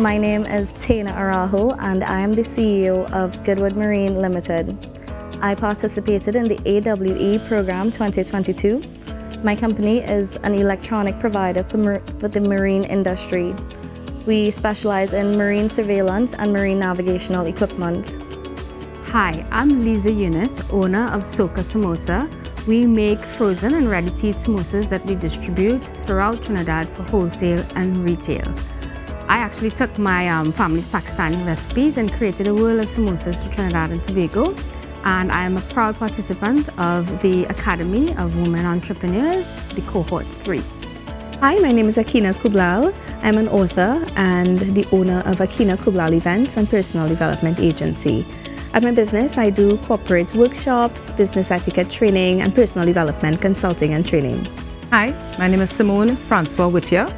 my name is Tana Arajo and I am the CEO of Goodwood Marine Limited. I participated in the AWE program 2022. My company is an electronic provider for the marine industry. We specialize in marine surveillance and marine navigational equipment. Hi, I'm Lisa Eunice, owner of Soka Samosa. We make frozen and ready-to-eat samosas that we distribute throughout Trinidad for wholesale and retail. I actually took my family's Pakistani recipes and created a world of samosas for Trinidad and Tobago. And I am a proud participant of the Academy of Women Entrepreneurs, the Cohort 3. Hi, my name is Akina Kublal. I'm an author and the owner of Akina Kublal Events and Personal Development Agency. At my business, I do corporate workshops, business etiquette training, and personal development consulting and training. Hi, my name is Simone Francois Whittier.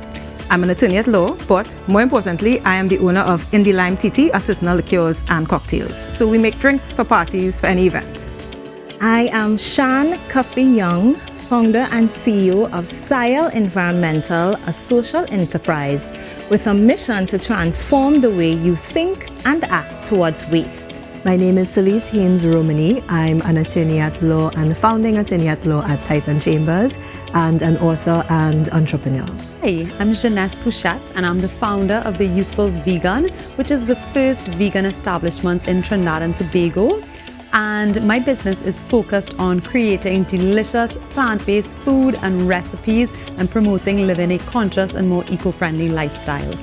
I'm an attorney at law, but more importantly, I am the owner of Indie Lime TT Artisanal Liqueurs and Cocktails. So we make drinks for parties for any event. I am Shan Coffee Young, founder and CEO of Sile Environmental, a social enterprise with a mission to transform the way you think and act towards waste. My name is Celise Haynes Romani. I'm an attorney at law and founding attorney at law at Titan Chambers and an author and entrepreneur. Hi, I'm Jeunesse Pouchat and I'm the founder of the Youthful Vegan, which is the first vegan establishment in Trinidad and Tobago. And my business is focused on creating delicious plant-based food and recipes and promoting living a conscious and more eco-friendly lifestyle.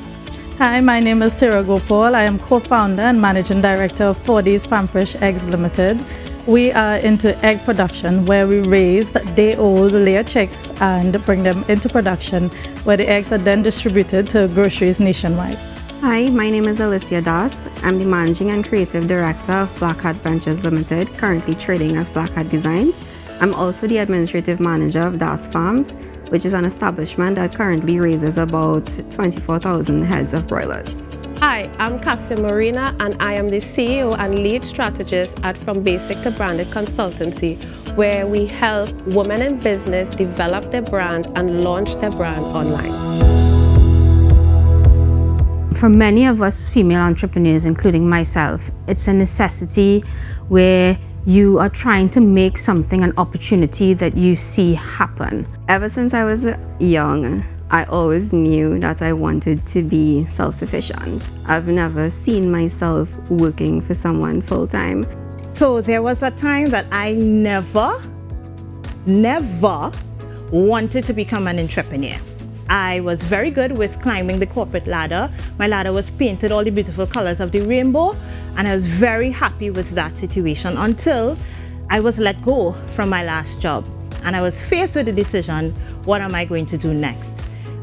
Hi, my name is Sarah Gopal. I am co-founder and managing director of 4D's Pamprish Eggs Limited. We are into egg production where we raise day-old layer chicks and bring them into production where the eggs are then distributed to groceries nationwide. Hi, my name is Alicia Das. I'm the managing and creative director of Black Hat Ventures Limited, currently trading as Black Hat Designs. I'm also the administrative manager of Das Farms, which is an establishment that currently raises about 24,000 heads of broilers. Hi, I'm Cassia Marina and I am the CEO and lead strategist at From Basic to Branded Consultancy, where we help women in business develop their brand and launch their brand online. For many of us female entrepreneurs, including myself, it's a necessity where you are trying to make something an opportunity that you see happen. Ever since I was young, I always knew that I wanted to be self-sufficient. I've never seen myself working for someone full-time. So there was a time that I never wanted to become an entrepreneur. I was very good with climbing the corporate ladder. My ladder was painted all the beautiful colors of the rainbow, and I was very happy with that situation until I was let go from my last job. And I was faced with the decision, what am I going to do next?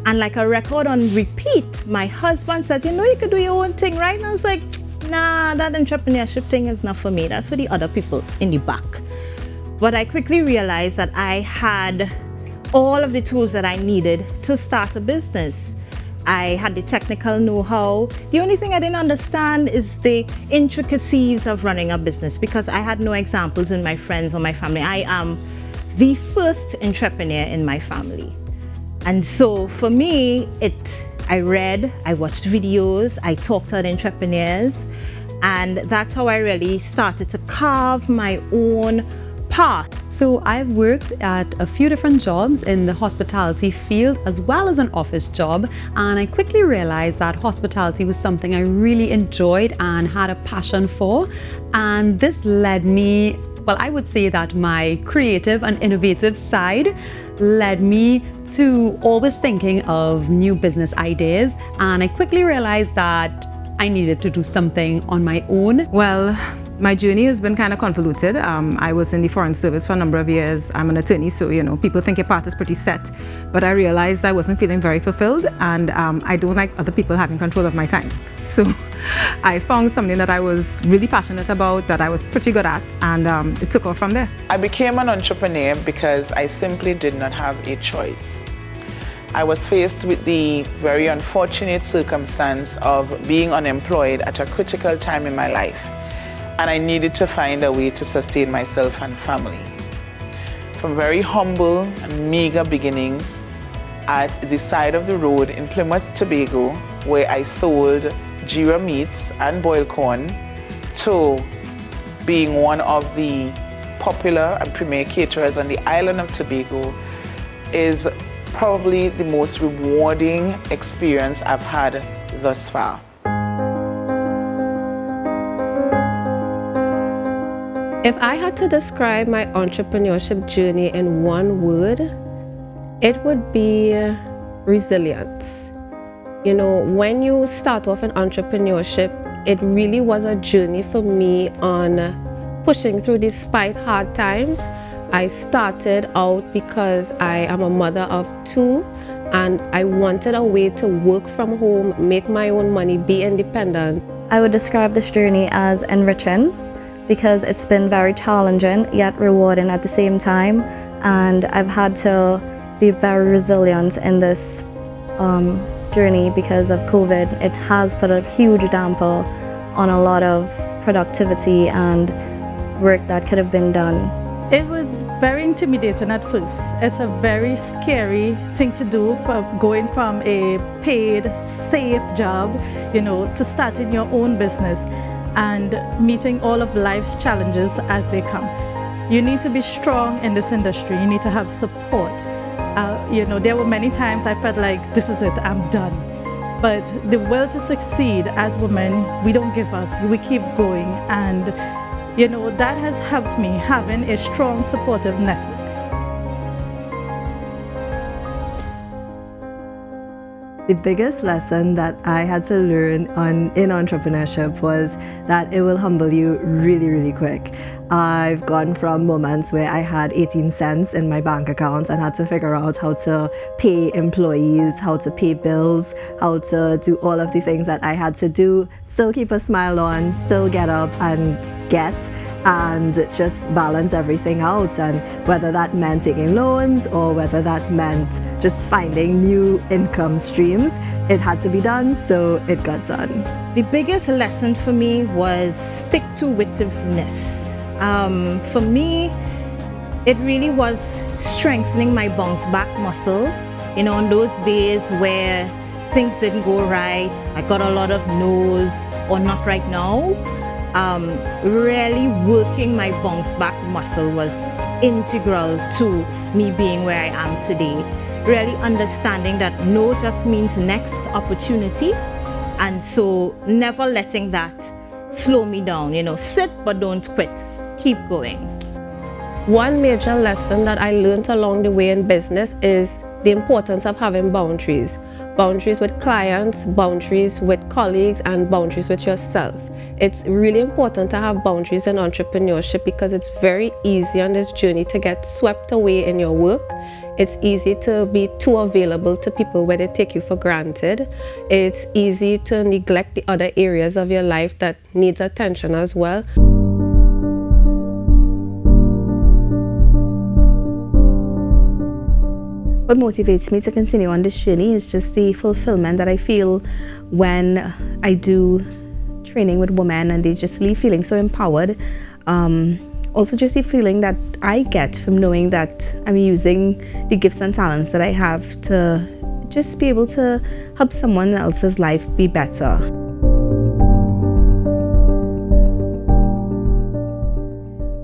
And like a record on repeat, my husband said, you know, you could do your own thing, right? And I was like, nah, that entrepreneurship thing is not for me. That's for the other people in the back. But I quickly realized that I had all of the tools that I needed to start a business. I had the technical know-how. The only thing I didn't understand is the intricacies of running a business because I had no examples in my friends or my family. I am the first entrepreneur in my family. And so for me, I read, I watched videos, I talked to other entrepreneurs, and that's how I really started to carve my own path. So I've worked at a few different jobs in the hospitality field as well as an office job, and I quickly realized that hospitality was something I really enjoyed and had a passion for. And this led me, well, I would say that my creative and innovative side led me to always thinking of new business ideas, and I quickly realized that I needed to do something on my own. Well, my journey has been kind of convoluted. I was in the foreign service for a number of years. I'm an attorney, so people think your path is pretty set. But I realized I wasn't feeling very fulfilled, and I don't like other people having control of my time. So I found something that I was really passionate about, that I was pretty good at, and it took off from there. I became an entrepreneur because I simply did not have a choice. I was faced with the very unfortunate circumstance of being unemployed at a critical time in my life, and I needed to find a way to sustain myself and family. From very humble and meager beginnings at the side of the road in Plymouth, Tobago, where I sold Nigeria meats and boiled corn to being one of the popular and premier caterers on the island of Tobago is probably the most rewarding experience I've had thus far. If I had to describe my entrepreneurship journey in one word, it would be resilience. You know, when you start off in entrepreneurship, it really was a journey for me on pushing through despite hard times. I started out because I am a mother of 2 and I wanted a way to work from home, make my own money, be independent. I would describe this journey as enriching because it's been very challenging yet rewarding at the same time, and I've had to be very resilient in this journey because of COVID. It has put a huge damper on a lot of productivity and work that could have been done. It was very intimidating at first. It's a very scary thing to do, going from a paid, safe job, to starting your own business and meeting all of life's challenges as they come. You need to be strong in this industry. You need to have support. There were many times I felt like, this is it, I'm done. But the will to succeed as women, we don't give up, we keep going. And that has helped me having a strong, supportive network. The biggest lesson that I had to learn in entrepreneurship was that it will humble you really, really quick. I've gone from moments where I had 18 cents in my bank account and had to figure out how to pay employees, how to pay bills, how to do all of the things that I had to do, still keep a smile on, still get up and get, and just balance everything out. And whether that meant taking loans or whether that meant just finding new income streams, it had to be done, so it got done. The biggest lesson for me was stick-to-itiveness. For me, it really was strengthening my bounce back muscle. In those days where things didn't go right, I got a lot of no's or not right now. Really working my bounce back muscle was integral to me being where I am today. Really understanding that no just means next opportunity, and so never letting that slow me down. Sit but don't quit, keep going. One major lesson that I learned along the way in business is the importance of having boundaries. Boundaries with clients, boundaries with colleagues, and boundaries with yourself. It's really important to have boundaries in entrepreneurship because it's very easy on this journey to get swept away in your work. It's easy to be too available to people where they take you for granted. It's easy to neglect the other areas of your life that needs attention as well. What motivates me to continue on this journey is just the fulfillment that I feel when I do training with women and they just leave feeling so empowered. Also just the feeling that I get from knowing that I'm using the gifts and talents that I have to just be able to help someone else's life be better.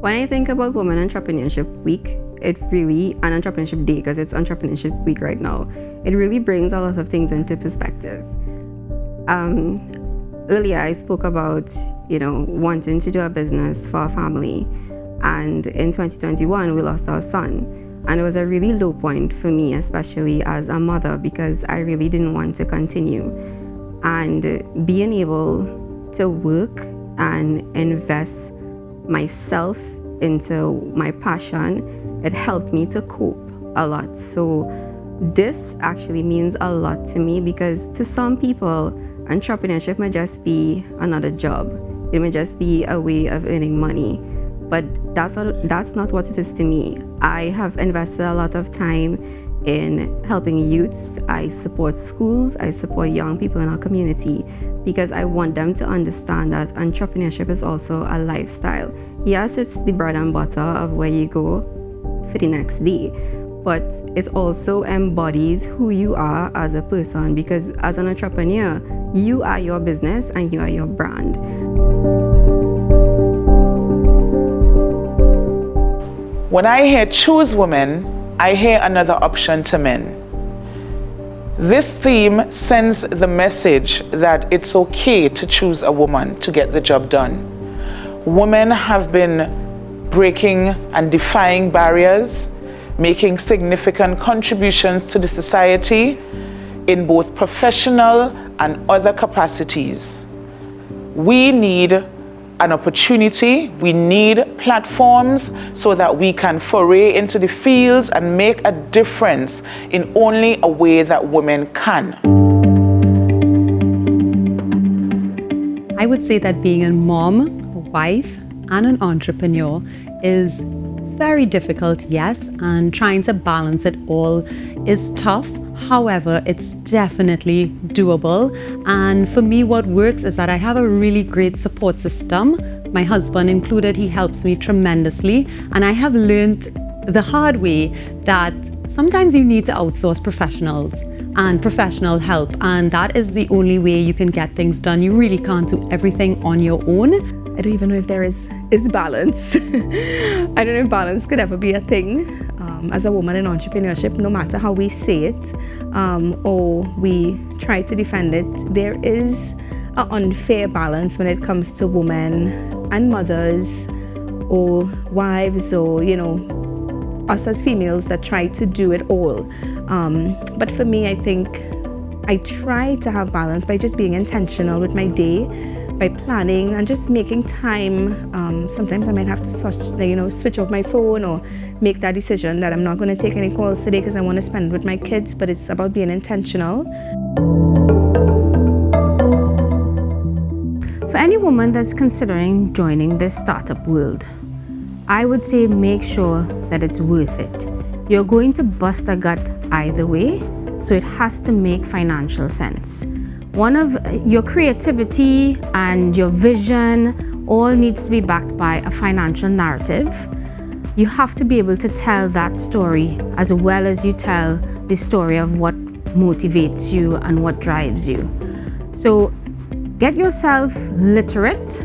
When I think about Women Entrepreneurship Week, and Entrepreneurship Day, because it's Entrepreneurship Week right now, it really brings a lot of things into perspective. Earlier I spoke about, wanting to do a business for our family. And in 2021, we lost our son. And it was a really low point for me, especially as a mother, because I really didn't want to continue. And being able to work and invest myself into my passion, it helped me to cope a lot. So this actually means a lot to me, because to some people, entrepreneurship may just be another job. It may just be a way of earning money. But that's not what it is to me. I have invested a lot of time in helping youths. I support schools. I support young people in our community because I want them to understand that entrepreneurship is also a lifestyle. Yes, it's the bread and butter of where you go for the next day, but it also embodies who you are as a person, because as an entrepreneur, you are your business and you are your brand. When I hear choose women, I hear another option to men. This theme sends the message that it's okay to choose a woman to get the job done. Women have been breaking and defying barriers, making significant contributions to the society in both professional and other capacities. We need an opportunity, we need platforms so that we can foray into the fields and make a difference in only a way that women can. I would say that being a mom, a wife, and an entrepreneur is very difficult, yes, and trying to balance it all is tough. However, it's definitely doable. And for me, what works is that I have a really great support system. My husband included, he helps me tremendously. And I have learned the hard way that sometimes you need to outsource professionals and professional help. And that is the only way you can get things done. You really can't do everything on your own. I don't even know if there is balance. I don't know if balance could ever be a thing. As a woman in entrepreneurship, no matter how we say it or we try to defend it, there is an unfair balance when it comes to women and mothers or wives or, us as females that try to do it all. But for me, I think I try to have balance by just being intentional with my day, by planning and just making time. Sometimes I might have to switch off my phone or make that decision that I'm not going to take any calls today because I want to spend with my kids, but it's about being intentional. For any woman that's considering joining this startup world, I would say make sure that it's worth it. You're going to bust a gut either way, so it has to make financial sense. One of your creativity and your vision all needs to be backed by a financial narrative. You have to be able to tell that story as well as you tell the story of what motivates you and what drives you. So get yourself literate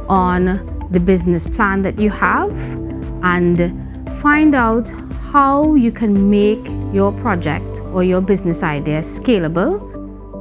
on the business plan that you have and find out how you can make your project or your business idea scalable.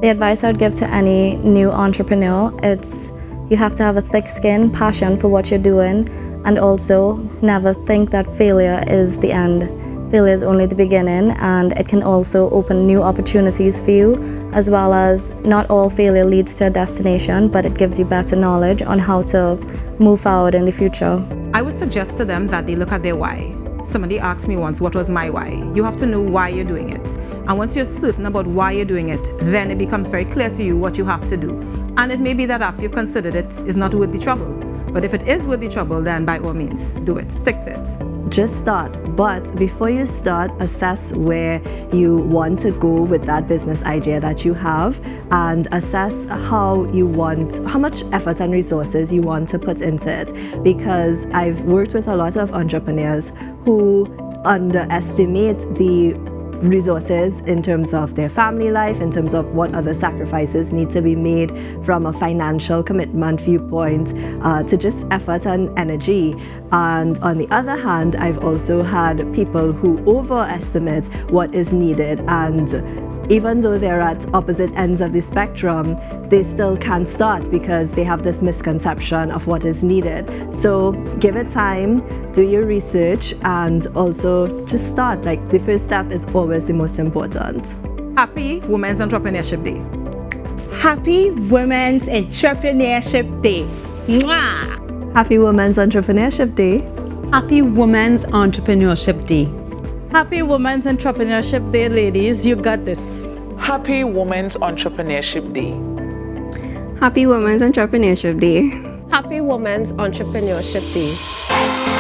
The advice I would give to any new entrepreneur, it's you have to have a thick skin, passion for what you're doing, and also never think that failure is the end. Failure is only the beginning, and it can also open new opportunities for you, as well as not all failure leads to a destination, but it gives you better knowledge on how to move forward in the future. I would suggest to them that they look at their why. Somebody asked me once, what was my why? You have to know why you're doing it. And once you're certain about why you're doing it, then it becomes very clear to you what you have to do. And it may be that after you've considered it, it's not worth the trouble. But if it is worth the trouble, then by all means, do it. Stick to it. Just start. But before you start, assess where you want to go with that business idea that you have, and assess how much effort and resources you want to put into it. Because I've worked with a lot of entrepreneurs who underestimate the resources in terms of their family life, in terms of what other sacrifices need to be made from a financial commitment viewpoint, to just effort and energy. And on the other hand, I've also had people who overestimate what is needed, and even though they're at opposite ends of the spectrum, they still can't start because they have this misconception of what is needed. So give it time, do your research, and also just start. Like, the first step is always the most important. Happy Women's Entrepreneurship Day. Happy Women's Entrepreneurship Day. Mwah! Happy Women's Entrepreneurship Day. Happy Women's Entrepreneurship Day. Happy Women's Entrepreneurship Day, ladies. You got this. Happy Women's Entrepreneurship Day. Happy Women's Entrepreneurship Day. Happy Women's Entrepreneurship Day.